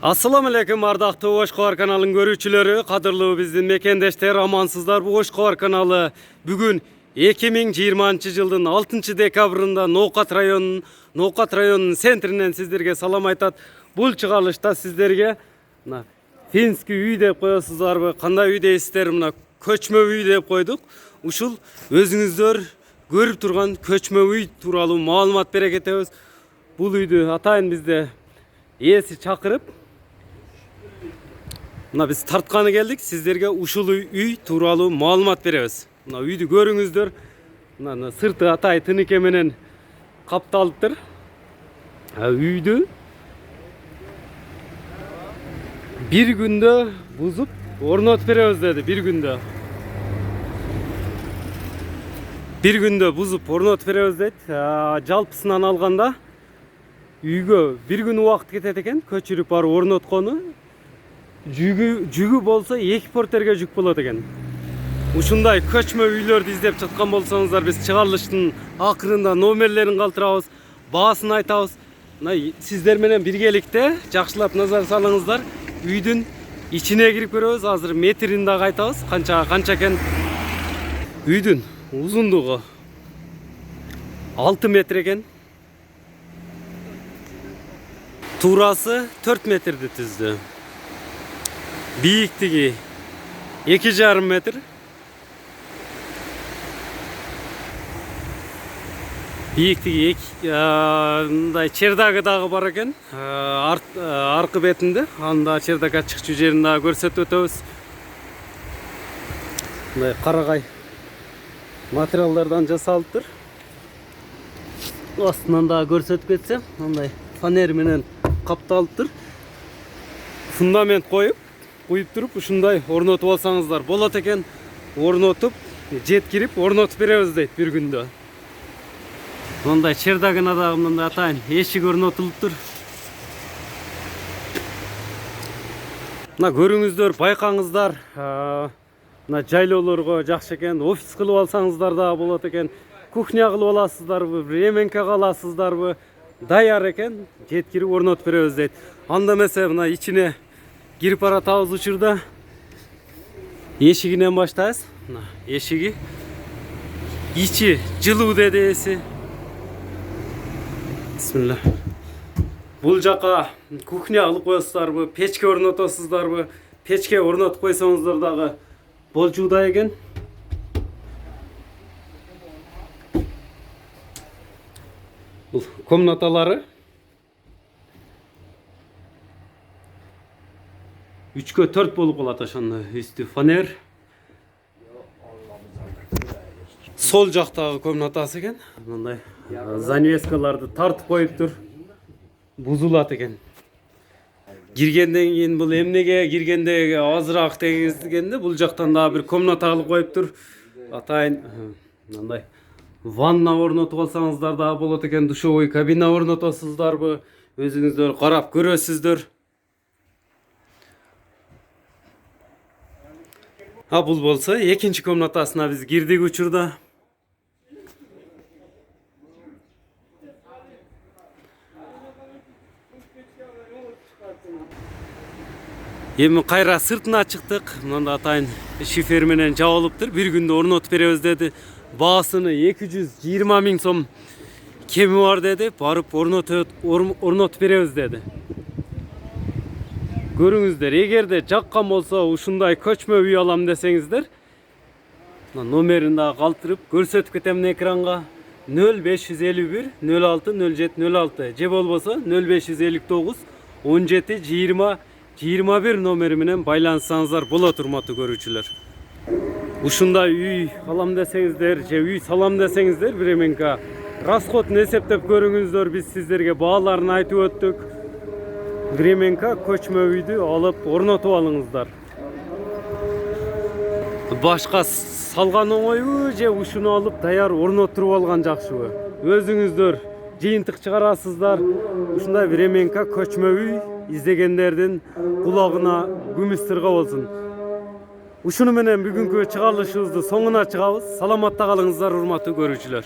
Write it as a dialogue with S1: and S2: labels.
S1: Assalamu alaikum ardaqtı Oşkovar kanalın görүүчүлөрү, кадырлуу биздин мекендештер, амансыздар. Bu Oşkovar kanalı bugün 2020 жылдын 6 декабрында Ноокат районунун центринен сиздерге салам айтат. Бул чыгарылышта сиздерге мына финский үй деп коесуздарбы, кандай үй дейсиздер? Мына көчмө үй деп койдук. Ушул өзүңүздөр көрүп турган көчмө үй тууралуу маалымат бере кетебиз. Бул үйдү атайын бизде ээси чакырып, мына биз тартканы келдик, сиздерге ушул үй тууралуу маалымат беребиз. Мына үйдү көрүңүздөр. Мына сырты атай тыныке менен капталыптыр. Үйдү бир күндө бузуп орнотуп беребиз деди. Бир күндө бузуп орнотуп беребиз дейт. Жалпысынан алганда үйгө бир күн убакыт кетет экен, көчүрүп барып орноткону. Жүгү болсо 2 портерге жүк болот экен. Ушундай көчмө үйлөрдү издеп жаткан болсоңуздар, биз чыгарылыштын акырында номерлерин калтырабыз, баасын айтабыз. Мына сиздер менен биргеликте жакшылап назар салыңыздар. Үйдүн ичине кирип көрөбүз. Азыр метрин дагы айтабыз, канча экен. Үйдүн узундугу 6 метр экен. Туурасы 4 метрди түздү. Бийиктиги 2,5 метр. Бийиктиги мындай чердагы дагы бар экен. Аркы бетинде. Анда чердакка чыкчу жерин дагы көрсөтүп өтөбүз. Мындай карагай материалдардан жасалыптыр. Астынан дагы көрсөтүп кетсем, мындай фанер менен капталыптыр. Фундамент коюп туруп ушундай орнотуп алсаңыздар болот экен. Орнотуп, жеткирип орнотуп беребиз дейт бир күндө. Мындай чердагына дагы мындай атайын эшик орнотулуптур. Мына көрүңүздөр, байкаңыздар. Мына жайлоолорго жакшы экен. Офис кылып алсаңыздар дагы болот экен. Кухня кылып аласыздарбы, ременка каласыздарбы? Даяр экен. Жеткирип орнотуп беребиз дейт. Анда эмесе мына ичине кирип баратабыз учурда. Эшигинен баштайбыз. Мына эшиги. Ичи жылуу деди эси. Бисмилла. Бул жака кухня кылып коесуздарбы, печке орнотосуздарбы? Печке орнотуп койсоңуздар дагы болчууда экен. Бул комнаталары 3-кө 4 болуп калат ошондо. Үстү фанер. Сол жактагы комнатасы экен. Мындай занавескаларды тартып коюптур. Бузулат экен. Киргенден кийин бул эмнеге киргенде азыраак дегенде бул жактан дагы бир комната кылып коюптур. Атайын мындай ванна орнотуп алсаңыздар дагы болот экен. Душевой кабина орнотосуздарбы? Өзүңүздөр карап көрөсүздөр. Бул болсо экинчи комнатасына биз кирдик учурда. Эми кайра сыртына чыктык. Мында атайын шифер менен жабылыптыр. Бир күндө орнотуп беребиз деди. Баасыны 220 000 сом кеми бар деди. Барып орнотуп беребиз деди. Көрүңүздөр, эгерде жаккан болсо ушундай көчмө үй алам десеңиздер, номерин дагы калтырып көрсөтүп кетем экранга. 0551 06 07 06 же болбосо 0559 17 20 21 номери менен байланышсаңыздар болот, урматтуу көрүүчүлөр. Ушундай үй алам десеңиздер же үй салам десеңиздер, биременка расходун эсептеп көрүңүздөр. Биз сиздерге бааларын айтып өттүк. Биременка көчмө үйдү алып орнотуп алыңыздар. Башка салган оңойбу же ушуну алып даяр орноттуруп алган жакшыбы? Өзүңүздөр жыйынтык чыгарасыздар. Ушундай биременка көчмө үй издегендердин кулагына күмүс тырга болсун. Ушуну менен бүгүнкү чыгарылышыбызды соңуна чыгабыз. Саламатта калыңыздар, урматтуу көрүүчүлөр.